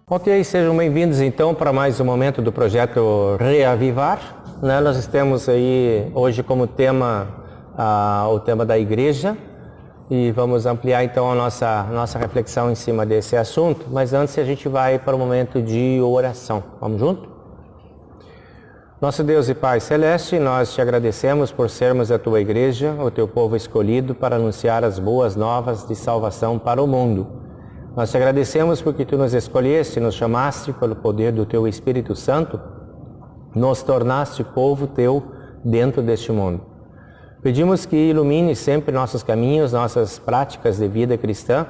Ok, sejam bem-vindos então para mais um momento do projeto Reavivar. Nós temos aí hoje como tema o tema da igreja e vamos ampliar então a nossa reflexão em cima desse assunto, mas antes a gente vai para o momento de oração. Vamos junto? Nosso Deus e Pai Celeste, nós te agradecemos por sermos a tua igreja, o teu povo escolhido para anunciar as boas novas de salvação para o mundo. Nós te agradecemos porque tu nos escolheste, nos chamaste pelo poder do teu Espírito Santo, nos tornaste povo teu dentro deste mundo. Pedimos que ilumine sempre nossos caminhos, nossas práticas de vida cristã,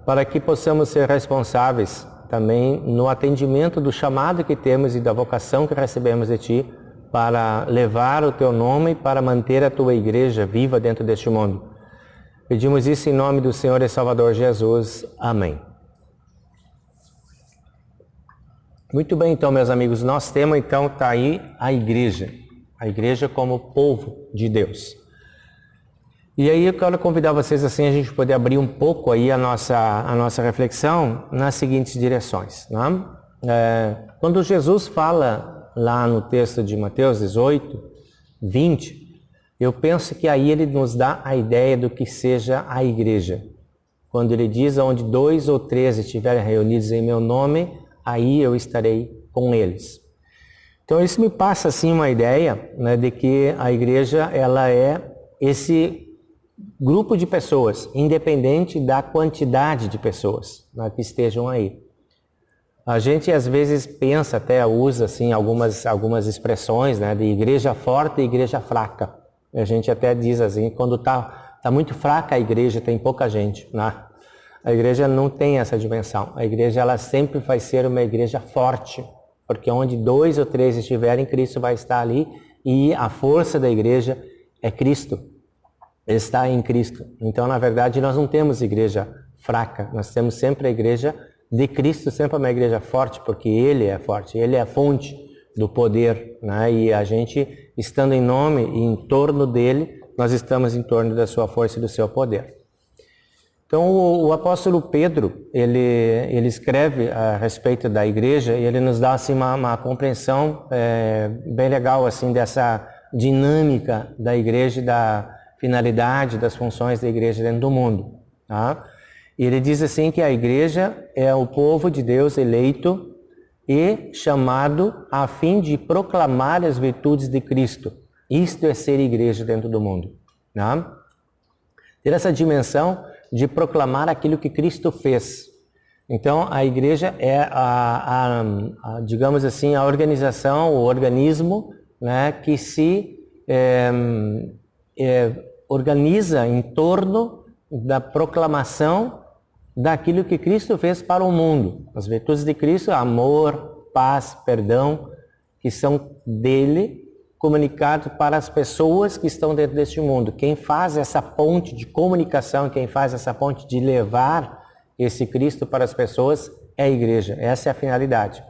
para que possamos ser responsáveis também no atendimento do chamado que temos e da vocação que recebemos de ti para levar o teu nome e para manter a tua igreja viva dentro deste mundo. Pedimos isso em nome do Senhor e Salvador Jesus. Amém. Muito bem, então, meus amigos, nosso tema, então, está aí a igreja como povo de Deus. E aí eu quero convidar vocês, assim, a gente poder abrir um pouco aí a nossa reflexão nas seguintes direções. Né? Quando Jesus fala lá no texto de Mateus 18, 20, eu penso que aí ele nos dá a ideia do que seja a igreja. Quando ele diz, onde 2 ou 3 estiverem reunidos em meu nome, aí eu estarei com eles. Então isso me passa assim uma ideia, né, de que a igreja ela é esse grupo de pessoas, independente da quantidade de pessoas, né, que estejam aí. A gente às vezes pensa, até usa assim algumas expressões, né, de igreja forte e igreja fraca. A gente até diz assim, quando tá muito fraca a igreja, tem pouca gente, né? A igreja não tem essa dimensão. A igreja ela sempre vai ser uma igreja forte, porque onde 2 ou 3 estiverem, Cristo vai estar ali e a força da igreja é Cristo. Está em Cristo. Então, na verdade, nós não temos igreja fraca. Nós temos sempre a igreja de Cristo, sempre uma igreja forte, porque Ele é forte, Ele é a fonte do poder, né? E a gente, estando em nome e em torno dele, nós estamos em torno da sua força e do seu poder. Então, o apóstolo Pedro, ele escreve a respeito da igreja e ele nos dá assim, uma compreensão bem legal assim, dessa dinâmica da igreja e da finalidade das funções da igreja dentro do mundo. Tá? E ele diz assim que a igreja é o povo de Deus eleito e chamado a fim de proclamar as virtudes de Cristo. Isto é ser igreja dentro do mundo. Né? Ter essa dimensão de proclamar aquilo que Cristo fez. Então, a igreja é digamos assim, a organização, o organismo, né, que se organiza em torno da proclamação daquilo que Cristo fez para o mundo. As virtudes de Cristo, amor, paz, perdão, que são dele, comunicado para as pessoas que estão dentro deste mundo. Quem faz essa ponte de comunicação, quem faz essa ponte de levar esse Cristo para as pessoas é a igreja. Essa é a finalidade.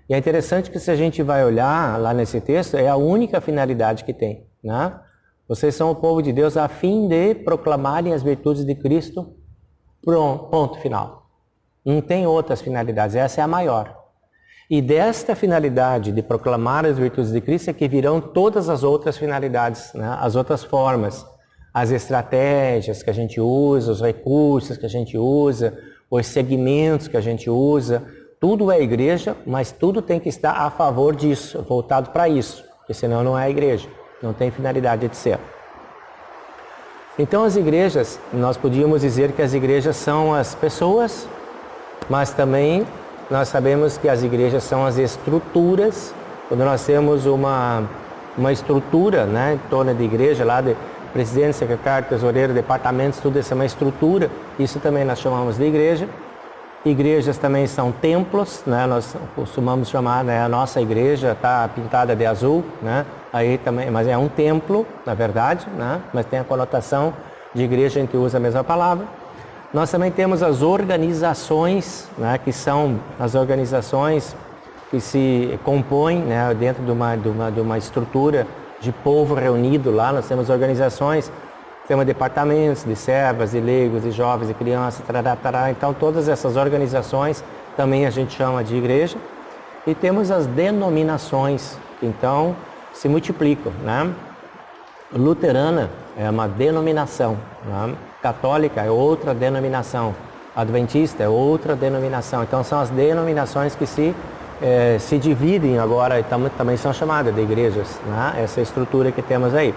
E é interessante que se a gente vai olhar lá nesse texto, é a única finalidade que tem. Né? Vocês são o povo de Deus a fim de proclamarem as virtudes de Cristo. Pronto, ponto final. Não tem outras finalidades, essa é a maior. E desta finalidade de proclamar as virtudes de Cristo é que virão todas as outras finalidades, né? As outras formas, as estratégias que a gente usa, os recursos que a gente usa, os segmentos que a gente usa, tudo é igreja, mas tudo tem que estar a favor disso, voltado para isso, porque senão não é a igreja, não tem finalidade de ser. Então as igrejas, nós podíamos dizer que as igrejas são as pessoas, mas também nós sabemos que as igrejas são as estruturas. Quando nós temos uma estrutura, né, em torno da igreja, lá de presidente, secretário, tesoureiro, departamentos, tudo isso é uma estrutura, isso também nós chamamos de igreja. Igrejas também são templos, né, nós costumamos chamar, né, a nossa igreja está pintada de azul, né, aí também, mas é um templo, na verdade, né, mas tem a conotação de igreja, a gente usa a mesma palavra. Nós também temos as organizações, né, que são as organizações que se compõem, né, dentro de uma estrutura de povo reunido lá. Nós temos organizações, temos departamentos de servas, de leigos, de jovens, de crianças, tarará, tarará. Então todas essas organizações também a gente chama de igreja. E temos as denominações, que então se multiplicam, né? Luterana é uma denominação, né? Católica é outra denominação, adventista é outra denominação. Então são as denominações que se dividem agora e também são chamadas de igrejas, né? Essa estrutura que temos aí.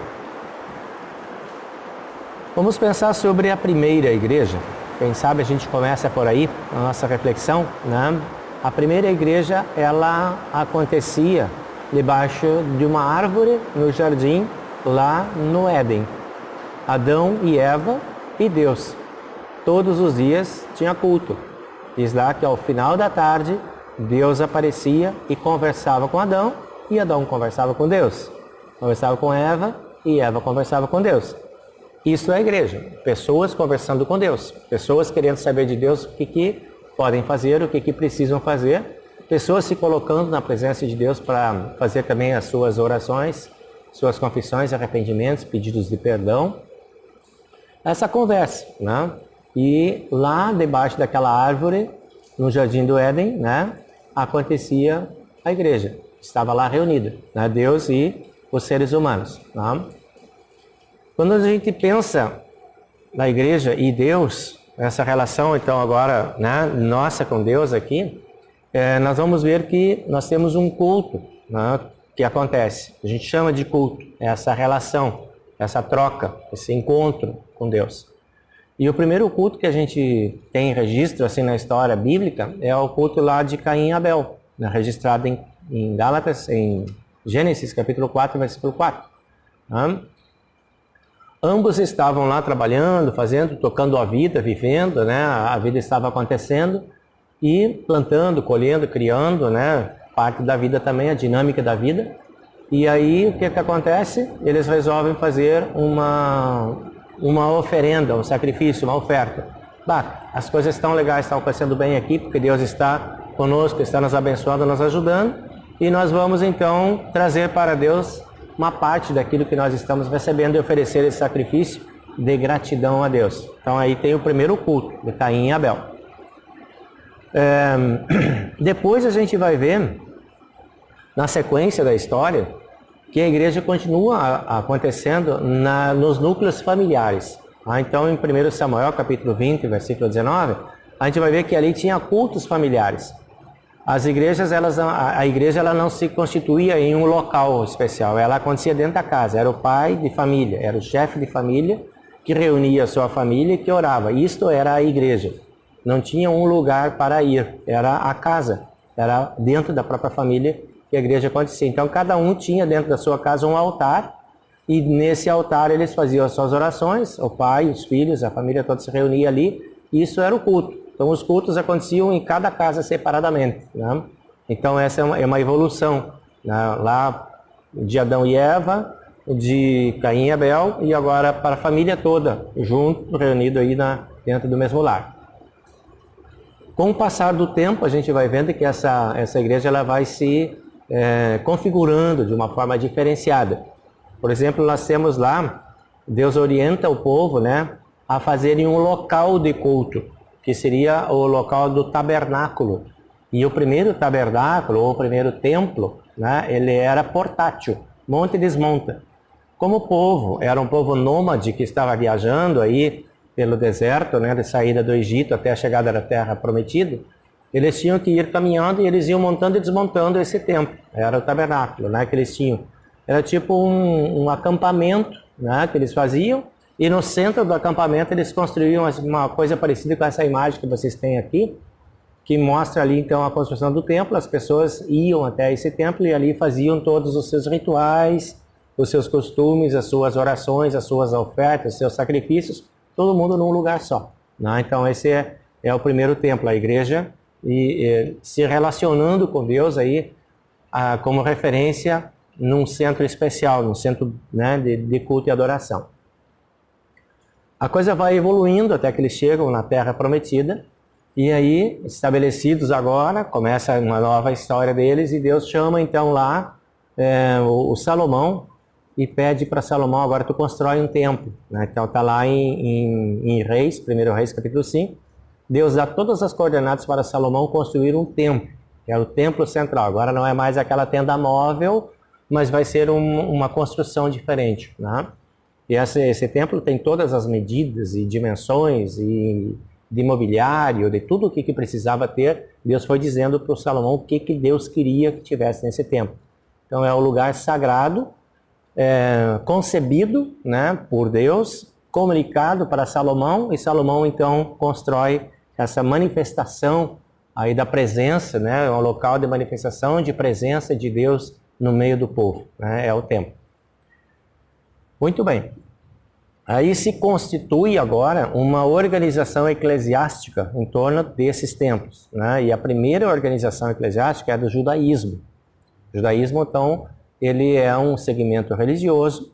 Vamos pensar sobre a primeira igreja. Quem sabe a gente começa por aí a nossa reflexão, né? A primeira igreja, ela acontecia debaixo de uma árvore no jardim, lá no Éden. Adão e Eva e Deus. Todos os dias tinha culto. Diz lá que ao final da tarde, Deus aparecia e conversava com Adão, e Adão conversava com Deus. Conversava com Eva, e Eva conversava com Deus. Isso é a igreja. Pessoas conversando com Deus. Pessoas querendo saber de Deus o que podem fazer, o que precisam fazer. Pessoas se colocando na presença de Deus para fazer também as suas orações, suas confissões, arrependimentos, pedidos de perdão. Essa conversa, né? E lá debaixo daquela árvore, no jardim do Éden, né? Acontecia a igreja. Estava lá reunida, né? Deus e os seres humanos, né? Quando a gente pensa na igreja e Deus, essa relação então agora, né, nossa com Deus aqui, nós vamos ver que nós temos um culto, né, que acontece. A gente chama de culto, essa relação, essa troca, esse encontro com Deus. E o primeiro culto que a gente tem registro assim na história bíblica é o culto lá de Caim e Abel, né, registrado em Gálatas, em Gênesis capítulo 4, versículo 4. Né? Ambos estavam lá trabalhando, tocando a vida, vivendo, né? A vida estava acontecendo e plantando, colhendo, criando, né? Parte da vida também, a dinâmica da vida. E aí, o que acontece? Eles resolvem fazer uma oferenda, um sacrifício, uma oferta. As coisas estão legais, estão acontecendo bem aqui, porque Deus está conosco, está nos abençoando, nos ajudando. E nós vamos, então, trazer para Deus uma parte daquilo que nós estamos recebendo e oferecer esse sacrifício de gratidão a Deus. Então aí tem o primeiro culto de Caim e Abel. Depois a gente vai ver, na sequência da história, que a igreja continua acontecendo nos núcleos familiares. Então em 1 Samuel capítulo 20, versículo 19, a gente vai ver que ali tinha cultos familiares. As igrejas, a igreja ela não se constituía em um local especial, ela acontecia dentro da casa, era o pai de família, era o chefe de família que reunia a sua família e que orava. Isto era a igreja, não tinha um lugar para ir, era a casa, era dentro da própria família que a igreja acontecia. Então cada um tinha dentro da sua casa um altar e nesse altar eles faziam as suas orações, o pai, os filhos, a família toda se reunia ali, e isso era o culto. Então os cultos aconteciam em cada casa separadamente, né? Então essa é uma evolução, né? Lá de Adão e Eva, de Caim e Abel, e agora para a família toda, junto, reunido aí dentro do mesmo lar. Com o passar do tempo, a gente vai vendo que essa igreja ela vai se configurando de uma forma diferenciada. Por exemplo, nós temos lá, Deus orienta o povo, né, a fazerem um local de culto, que seria o local do tabernáculo. E o primeiro tabernáculo, ou o primeiro templo, né, ele era portátil, monta e desmonta. Como o povo era um povo nômade que estava viajando aí pelo deserto, né, de saída do Egito até a chegada da Terra Prometida, eles tinham que ir caminhando e eles iam montando e desmontando esse templo. Era o tabernáculo, né, que eles tinham. Era tipo um acampamento, né, que eles faziam. E no centro do acampamento eles construíam uma coisa parecida com essa imagem que vocês têm aqui, que mostra ali então a construção do templo. As pessoas iam até esse templo e ali faziam todos os seus rituais, os seus costumes, as suas orações, as suas ofertas, os seus sacrifícios, todo mundo num lugar só, né? Então esse é o primeiro templo, a igreja, e se relacionando com Deus aí como referência num centro especial, num centro, né, de culto e adoração. A coisa vai evoluindo até que eles chegam na Terra Prometida, e aí, estabelecidos agora, começa uma nova história deles, e Deus chama então lá o Salomão, e pede para Salomão, agora tu constrói um templo, né? Então está lá em Reis, 1 Reis capítulo 5, Deus dá todas as coordenadas para Salomão construir um templo, que era o templo central. Agora não é mais aquela tenda móvel, mas vai ser uma construção diferente, né? E esse templo tem todas as medidas e dimensões e de mobiliário, de tudo o que precisava ter. Deus foi dizendo para o Salomão o que Deus queria que tivesse nesse templo. Então é um lugar sagrado, concebido, né, por Deus, comunicado para Salomão, e Salomão então constrói essa manifestação aí da presença, né, um local de manifestação de presença de Deus no meio do povo, né, é o templo. Muito bem. Aí se constitui agora uma organização eclesiástica em torno desses templos, né? E a primeira organização eclesiástica é do judaísmo. O judaísmo, então, ele é um segmento religioso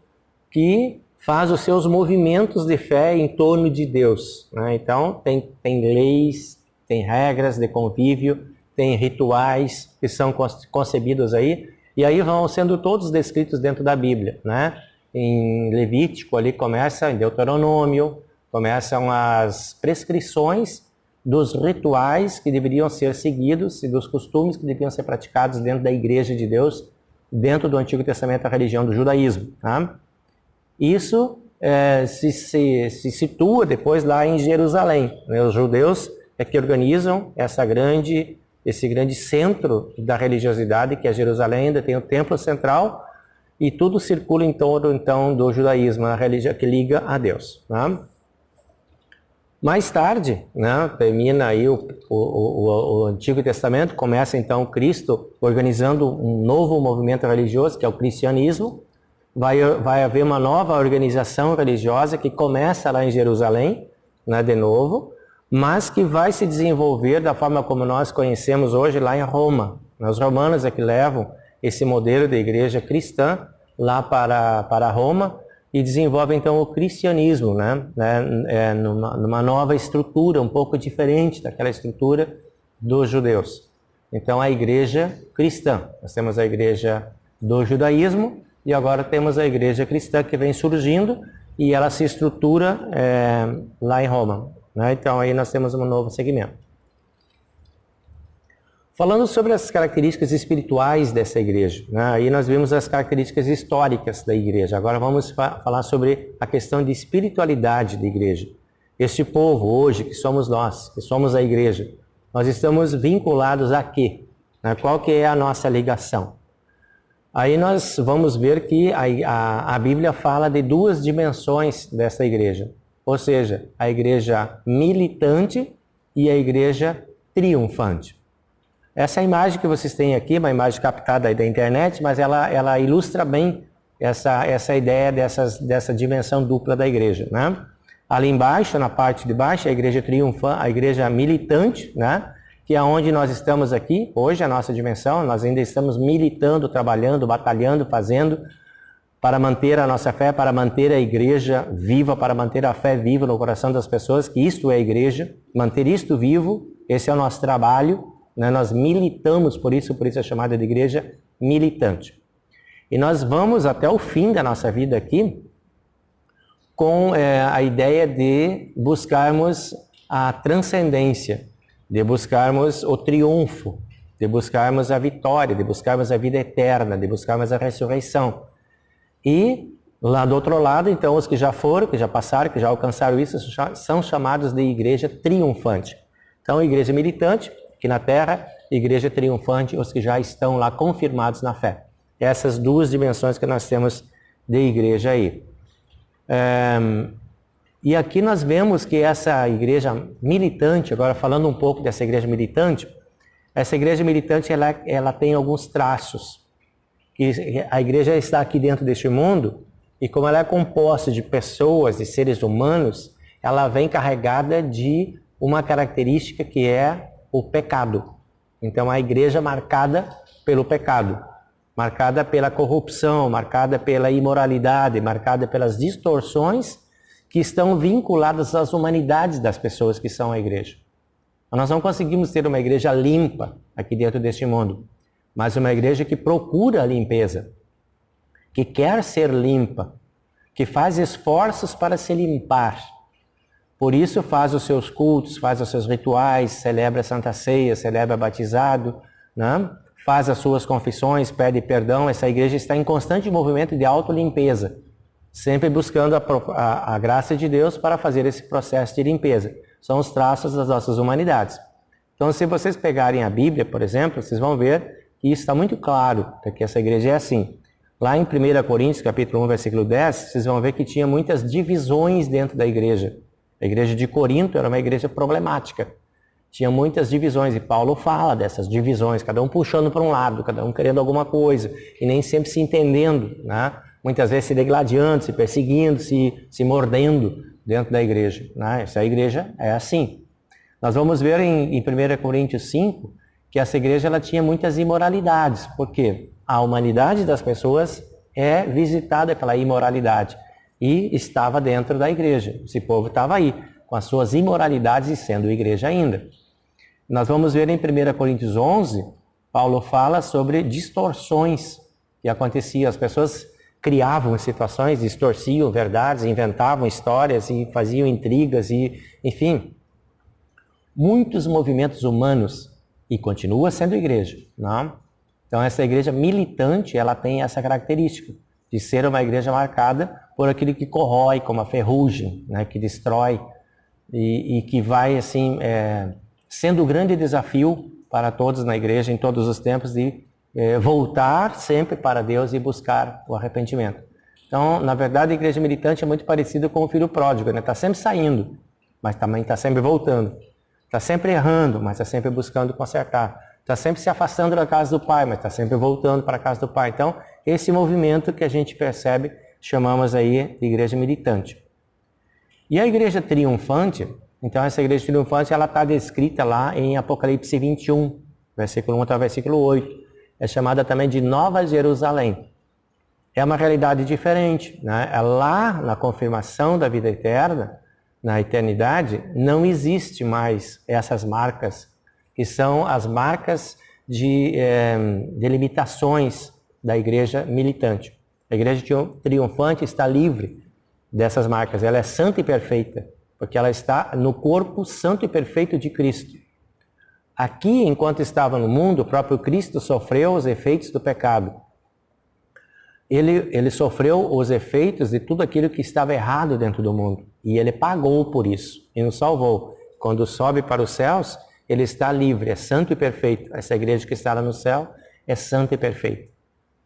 que faz os seus movimentos de fé em torno de Deus, né? Então, tem leis, tem regras de convívio, tem rituais que são concebidos aí, e aí vão sendo todos descritos dentro da Bíblia, né? Em Levítico ali começa, em Deuteronômio, começam as prescrições dos rituais que deveriam ser seguidos e dos costumes que deveriam ser praticados dentro da Igreja de Deus, dentro do Antigo Testamento, a religião do judaísmo, tá? Isso se situa depois lá em Jerusalém, né? Os judeus é que organizam esse grande centro da religiosidade, que é Jerusalém, ainda tem o templo central, e tudo circula em torno, então, do judaísmo, a religião que liga a Deus, né? Mais tarde, né, termina aí o Antigo Testamento, começa então Cristo organizando um novo movimento religioso, que é o cristianismo. Vai haver uma nova organização religiosa que começa lá em Jerusalém, né, de novo, mas que vai se desenvolver da forma como nós conhecemos hoje lá em Roma. Os romanos é que levam esse modelo de igreja cristã lá para Roma e desenvolve então o cristianismo, né? Numa nova estrutura, um pouco diferente daquela estrutura dos judeus. Então a igreja cristã, nós temos a igreja do judaísmo e agora temos a igreja cristã que vem surgindo e ela se estrutura lá em Roma, né? Então aí nós temos um novo segmento. Falando sobre as características espirituais dessa igreja, né? Aí nós vimos as características históricas da igreja. Agora vamos falar sobre a questão de espiritualidade da igreja. Este povo hoje, que somos nós, que somos a igreja, nós estamos vinculados a quê? Né? Qual que é a nossa ligação? Aí nós vamos ver que a Bíblia fala de duas dimensões dessa igreja. Ou seja, a igreja militante e a igreja triunfante. Essa imagem que vocês têm aqui, uma imagem captada aí da internet, mas ela ilustra bem essa ideia dessa dimensão dupla da igreja, né? Ali embaixo, na parte de baixo, a igreja triunfante, a igreja militante, né? Que é onde nós estamos aqui, hoje a nossa dimensão, nós ainda estamos militando, trabalhando, batalhando, fazendo, para manter a nossa fé, para manter a igreja viva, para manter a fé viva no coração das pessoas, que isto é a igreja, manter isto vivo, esse é o nosso trabalho, né? Nós militamos por isso é chamada de igreja militante. E nós vamos até o fim da nossa vida aqui com a ideia de buscarmos a transcendência, de buscarmos o triunfo, de buscarmos a vitória, de buscarmos a vida eterna, de buscarmos a ressurreição. E lá do outro lado, então, os que já foram, que já passaram, que já alcançaram isso, são chamados de igreja triunfante. Então, igreja militante, aqui na terra, igreja triunfante, os que já estão lá confirmados na fé. Essas duas dimensões que nós temos de igreja aí. E aqui nós vemos que essa igreja militante, agora falando um pouco dessa igreja militante, essa igreja militante ela tem alguns traços. Que a igreja está aqui dentro deste mundo e como ela é composta de pessoas, de seres humanos, ela vem carregada de uma característica que é o pecado. Então a igreja marcada pelo pecado, marcada pela corrupção, marcada pela imoralidade, marcada pelas distorções que estão vinculadas às humanidades das pessoas que são a igreja. Nós não conseguimos ter uma igreja limpa aqui dentro deste mundo, mas uma igreja que procura a limpeza, que quer ser limpa, que faz esforços para se limpar. Por isso faz os seus cultos, faz os seus rituais, celebra a Santa Ceia, celebra batizado, né? Faz as suas confissões, pede perdão. Essa igreja está em constante movimento de autolimpeza, sempre buscando a graça de Deus para fazer esse processo de limpeza. São os traços das nossas humanidades. Então, se vocês pegarem a Bíblia, por exemplo, vocês vão ver que isso está muito claro, que essa igreja é assim. Lá em 1 Coríntios, capítulo 1, versículo 10, vocês vão ver que tinha muitas divisões dentro da igreja. A igreja de Corinto era uma igreja problemática. Tinha muitas divisões, e Paulo fala dessas divisões, cada um puxando para um lado, cada um querendo alguma coisa, e nem sempre se entendendo, né? Muitas vezes se degladiando, se perseguindo, se mordendo dentro da igreja, né? Essa igreja é assim. Nós vamos ver em 1 Coríntios 5 que essa igreja ela tinha muitas imoralidades. Por quê? A humanidade das pessoas é visitada pela imoralidade e estava dentro da igreja. Esse povo estava aí, com as suas imoralidades e sendo igreja ainda. Nós vamos ver em 1 Coríntios 11, Paulo fala sobre distorções que aconteciam. As pessoas criavam situações, distorciam verdades, inventavam histórias e faziam intrigas e, enfim, muitos movimentos humanos, e continua sendo igreja, não? Então essa igreja militante, ela tem essa característica de ser uma igreja marcada por aquilo que corrói, como a ferrugem, né, que destrói e que vai assim sendo um grande desafio para todos na igreja em todos os tempos de voltar sempre para Deus e buscar o arrependimento. Então, na verdade, a igreja militante é muito parecida com o filho pródigo, né? Está sempre saindo, mas também está sempre voltando. Está sempre errando, mas está sempre buscando consertar. Está sempre se afastando da casa do pai, mas está sempre voltando para a casa do pai. Então, esse movimento que a gente percebe, chamamos aí de igreja militante. E a igreja triunfante, então essa igreja triunfante, ela está descrita lá em Apocalipse 21, versículo 1 até o versículo 8. É chamada também de Nova Jerusalém. É uma realidade diferente, né? Lá, na confirmação da vida eterna, na eternidade, não existe mais essas marcas, que são as marcas de limitações da igreja militante. A igreja triunfante está livre dessas marcas, ela é santa e perfeita, porque ela está no corpo santo e perfeito de Cristo. Aqui, enquanto estava no mundo, o próprio Cristo sofreu os efeitos do pecado. Ele sofreu os efeitos de tudo aquilo que estava errado dentro do mundo. E ele pagou por isso e nos salvou. Quando sobe para os céus, ele está livre, é santo e perfeito. Essa igreja que está lá no céu é santa e perfeita.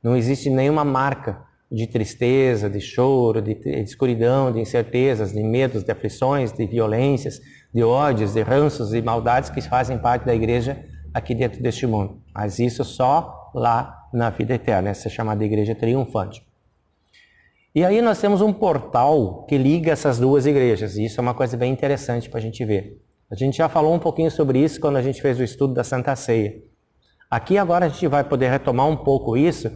Não existe nenhuma marca de tristeza, de choro, de escuridão, de incertezas, de medos, de aflições, de violências, de ódios, de ranços e maldades que fazem parte da igreja aqui dentro deste mundo. Mas isso só lá na vida eterna, essa é chamada igreja triunfante. E aí nós temos um portal que liga essas duas igrejas, e isso é uma coisa bem interessante para a gente ver. A gente já falou um pouquinho sobre isso quando a gente fez o estudo da Santa Ceia. Aqui agora a gente vai poder retomar um pouco isso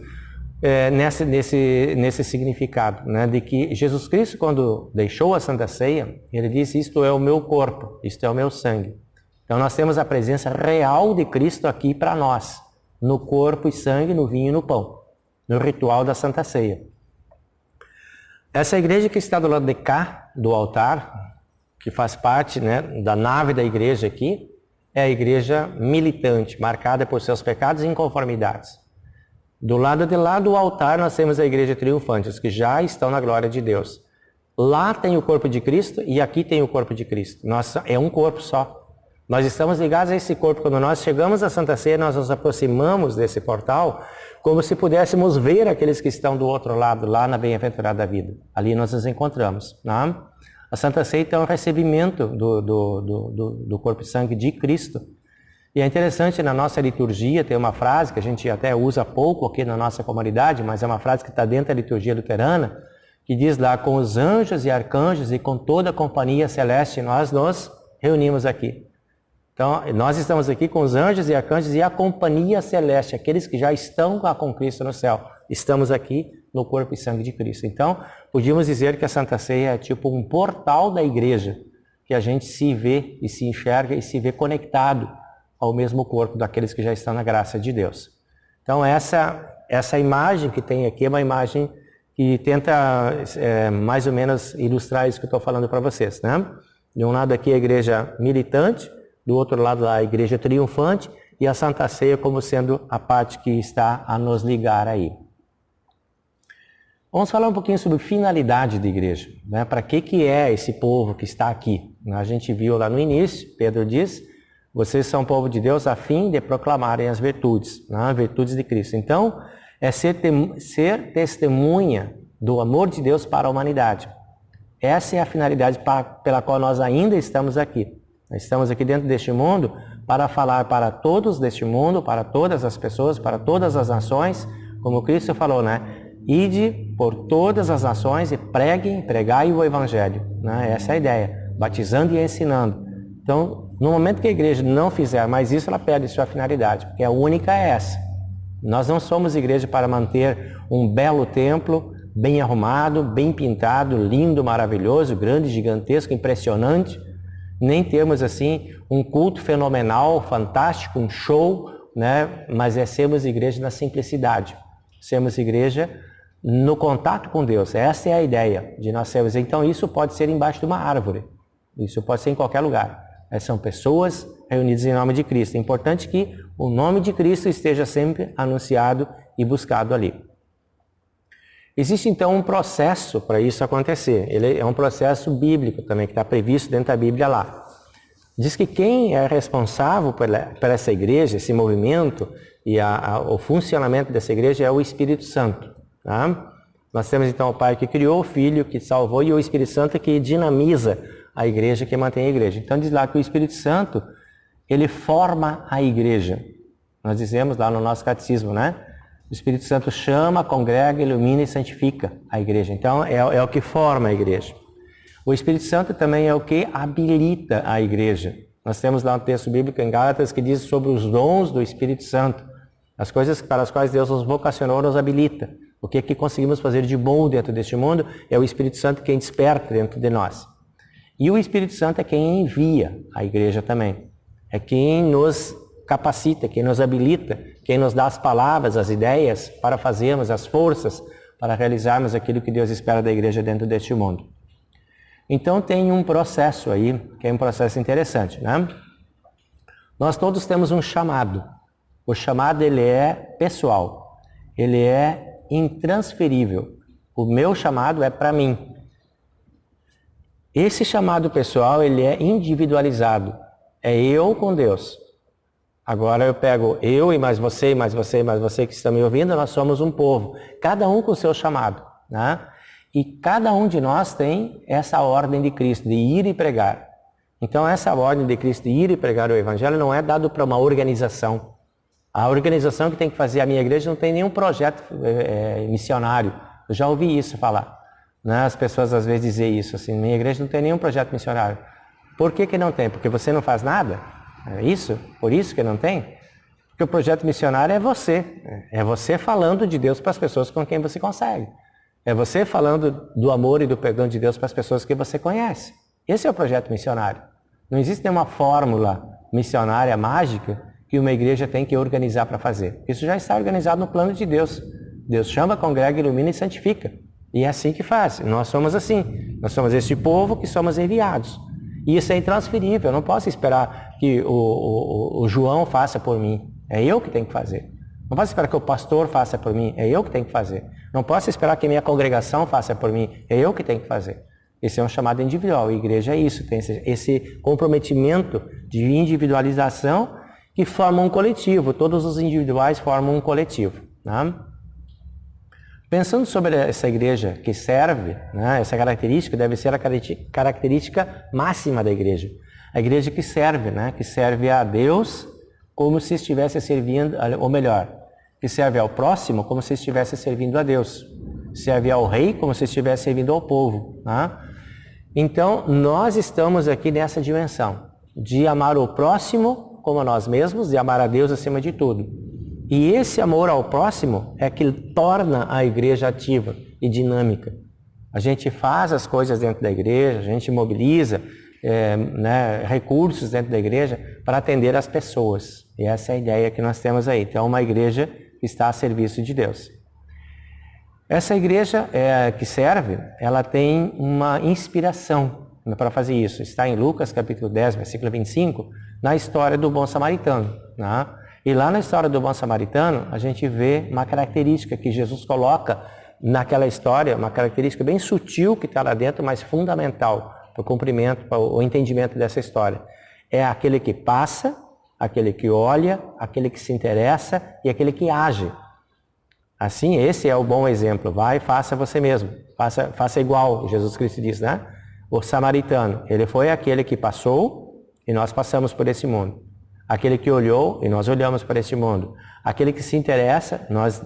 nesse significado, né, de que Jesus Cristo, quando deixou a Santa Ceia, ele disse: isto é o meu corpo, isto é o meu sangue. Então nós temos a presença real de Cristo aqui para nós, no corpo e sangue, no vinho e no pão, no ritual da Santa Ceia. Essa igreja que está do lado de cá, do altar, que faz parte, né, da nave da igreja aqui, é a igreja militante, marcada por seus pecados e inconformidades. Do lado de lá do altar nós temos a igreja triunfante, os que já estão na glória de Deus. Lá tem o corpo de Cristo e aqui tem o corpo de Cristo. É um corpo só. Nós estamos ligados a esse corpo. Quando nós chegamos à Santa Ceia, nós nos aproximamos desse portal como se pudéssemos ver aqueles que estão do outro lado, lá na bem-aventurada vida. Ali nós nos encontramos. Né? A Santa Ceia é um recebimento do corpo e sangue de Cristo. E é interessante, na nossa liturgia, tem uma frase que a gente até usa pouco aqui na nossa comunidade, mas é uma frase que está dentro da liturgia luterana, que diz lá: com os anjos e arcanjos e com toda a companhia celeste, nós nos reunimos aqui. Então, nós estamos aqui com os anjos e arcanjos e a companhia celeste, aqueles que já estão lá com Cristo no céu. Estamos aqui no corpo e sangue de Cristo. Então, podíamos dizer que a Santa Ceia é tipo um portal da igreja, que a gente se vê e se enxerga e se vê conectado ao mesmo corpo daqueles que já estão na graça de Deus. Então, essa imagem que tem aqui é uma imagem que tenta mais ou menos ilustrar isso que eu estou falando para vocês, né? De um lado aqui a igreja militante, do outro lado a igreja triunfante e a Santa Ceia como sendo a parte que está a nos ligar aí. Vamos falar um pouquinho sobre finalidade da igreja, né? Para que é esse povo que está aqui? A gente viu lá no início, Pedro diz, vocês são povo de Deus a fim de proclamarem as virtudes, né? Virtudes de Cristo. Então, é ser testemunha do amor de Deus para a humanidade. Essa é a finalidade pela qual nós ainda estamos aqui. Nós estamos aqui dentro deste mundo para falar para todos deste mundo, para todas as pessoas, para todas as nações, como Cristo falou, né? Ide por todas as nações e pregai o Evangelho. Né? Essa é a ideia, batizando e ensinando. Então, no momento que a igreja não fizer mais isso, ela perde sua finalidade, porque a única é essa. Nós não somos igreja para manter um belo templo, bem arrumado, bem pintado, lindo, maravilhoso, grande, gigantesco, impressionante. Nem temos assim um culto fenomenal, fantástico, um show, né? Mas sermos igreja na simplicidade. Sermos igreja no contato com Deus. Essa é a ideia de nós sermos. Então isso pode ser embaixo de uma árvore. Isso pode ser em qualquer lugar. São pessoas reunidas em nome de Cristo. É importante que o nome de Cristo esteja sempre anunciado e buscado ali. Existe então um processo para isso acontecer. Ele é um processo bíblico também, que está previsto dentro da Bíblia lá. Diz que quem é responsável por essa igreja, esse movimento e o funcionamento dessa igreja é o Espírito Santo. Tá? Nós temos então o Pai que criou, o Filho que salvou e o Espírito Santo que dinamiza a igreja, que mantém a igreja. Então diz lá que o Espírito Santo, ele forma a igreja. Nós dizemos lá no nosso catecismo, né? O Espírito Santo chama, congrega, ilumina e santifica a igreja. Então é o que forma a igreja. O Espírito Santo também é o que habilita a igreja. Nós temos lá um texto bíblico em Gálatas que diz sobre os dons do Espírito Santo. As coisas para as quais Deus nos vocacionou, nos habilita. O que conseguimos fazer de bom dentro deste mundo é o Espírito Santo quem desperta dentro de nós. E o Espírito Santo é quem envia a igreja também. É quem nos capacita, quem nos habilita, quem nos dá as palavras, as ideias para fazermos, as forças para realizarmos aquilo que Deus espera da igreja dentro deste mundo. Então tem um processo aí, que é um processo interessante, né? Nós todos temos um chamado. O chamado, ele é pessoal. Ele é intransferível. O meu chamado é para mim. Esse chamado pessoal, ele é individualizado. É eu com Deus. Agora eu pego eu e mais você, mais você, mais você que está me ouvindo, nós somos um povo. Cada um com o seu chamado, né? E cada um de nós tem essa ordem de Cristo, de ir e pregar. Então essa ordem de Cristo de ir e pregar o Evangelho não é dado para uma organização. A organização que tem que fazer a minha igreja não tem nenhum projeto missionário. Eu já ouvi isso falar. Né? As pessoas às vezes dizem isso, assim, minha igreja não tem nenhum projeto missionário. Por que não tem? Porque você não faz nada? É isso? Por isso que não tem? Porque o projeto missionário é você. É você falando de Deus para as pessoas com quem você consegue. É você falando do amor e do perdão de Deus para as pessoas que você conhece. Esse é o projeto missionário. Não existe nenhuma fórmula missionária mágica que uma igreja tem que organizar para fazer. Isso já está organizado no plano de Deus. Deus chama, congrega, ilumina e santifica. E é assim que faz. Nós somos assim. Nós somos esse povo que somos enviados. E isso é intransferível. Eu não posso esperar que o João faça por mim. É eu que tenho que fazer. Não posso esperar que o pastor faça por mim. É eu que tenho que fazer. Não posso esperar que a minha congregação faça por mim. É eu que tenho que fazer. Esse é um chamado individual. A igreja é isso. Tem esse comprometimento de individualização que forma um coletivo. Todos os individuais formam um coletivo. Né? Pensando sobre essa igreja que serve, né, essa característica deve ser a característica máxima da igreja. A igreja que serve, né, que serve a Deus como se estivesse servindo, ou melhor, que serve ao próximo como se estivesse servindo a Deus. Serve ao rei como se estivesse servindo ao povo. Né? Então, nós estamos aqui nessa dimensão de amar o próximo como a nós mesmos e amar a Deus acima de tudo. E esse amor ao próximo é que torna a igreja ativa e dinâmica. A gente faz as coisas dentro da igreja, a gente mobiliza recursos dentro da igreja para atender as pessoas. E essa é a ideia que nós temos aí. Então, uma igreja que está a serviço de Deus. Essa igreja que serve, ela tem uma inspiração. para fazer isso está em Lucas capítulo 10, versículo 25, na história do bom samaritano, né? E lá na história do bom samaritano, a gente vê uma característica que Jesus coloca naquela história, uma característica bem sutil que está lá dentro, mas fundamental para o cumprimento, para o entendimento dessa história. É aquele que passa, aquele que olha, aquele que se interessa e aquele que age. Assim, esse é o bom exemplo. Vai e faça você mesmo. Faça igual, Jesus Cristo diz, né? O samaritano, ele foi aquele que passou e nós passamos por esse mundo. Aquele que olhou e nós olhamos para este mundo. Aquele que se interessa, nós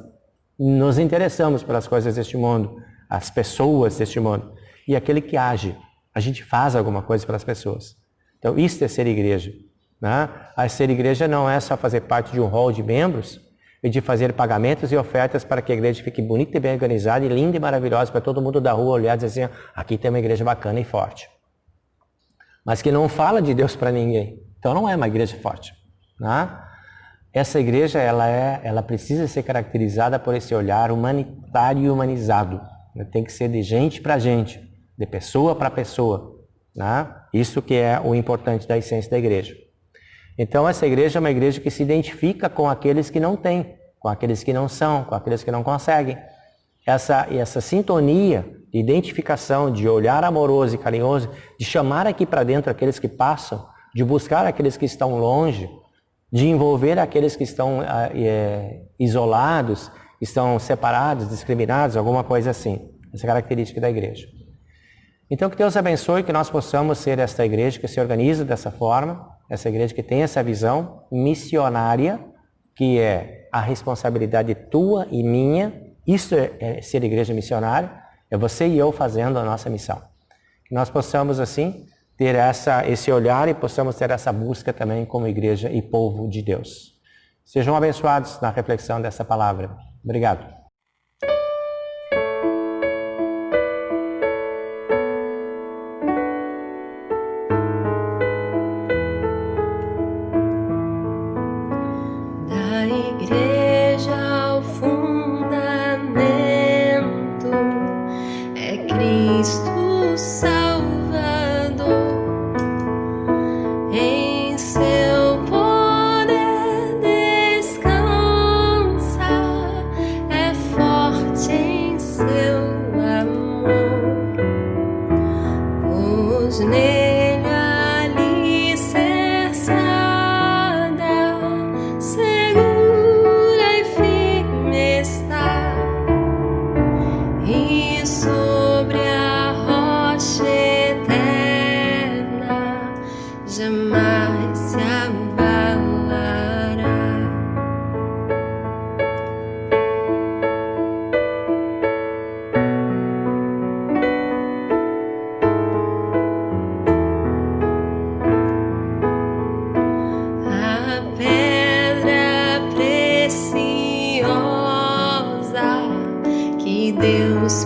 nos interessamos pelas coisas deste mundo, as pessoas deste mundo. E aquele que age, a gente faz alguma coisa pelas pessoas. Então, isso é ser igreja, né? A ser igreja não é só fazer parte de um hall de membros e de fazer pagamentos e ofertas para que a igreja fique bonita e bem organizada e linda e maravilhosa para todo mundo da rua olhar e dizer assim, aqui tem uma igreja bacana e forte. Mas que não fala de Deus para ninguém. Então não é uma igreja forte, né? Essa igreja ela precisa ser caracterizada por esse olhar humanitário e humanizado. Tem que ser de gente para gente, de pessoa para pessoa, né? Isso que é o importante da essência da igreja. Então essa igreja é uma igreja que se identifica com aqueles que não têm, com aqueles que não são, com aqueles que não conseguem. Essa sintonia de identificação, de olhar amoroso e carinhoso, de chamar aqui para dentro aqueles que passam, de buscar aqueles que estão longe, de envolver aqueles que estão isolados, estão separados, discriminados, alguma coisa assim. Essa é a característica da igreja. Então que Deus abençoe, que nós possamos ser esta igreja que se organiza dessa forma, essa igreja que tem essa visão missionária, que é a responsabilidade tua e minha. Isso é ser igreja missionária, é você e eu fazendo a nossa missão. Que nós possamos assim ter esse olhar e possamos ter essa busca também como igreja e povo de Deus. Sejam abençoados na reflexão dessa palavra. Obrigado. Da igreja ao fundamento é Cristo Salvador, em seu poder descansa, é forte em seu amor, pois nele alicerçada, segura e firme está, e sobre a rocha eterna jamais se abalará. A pedra preciosa que Deus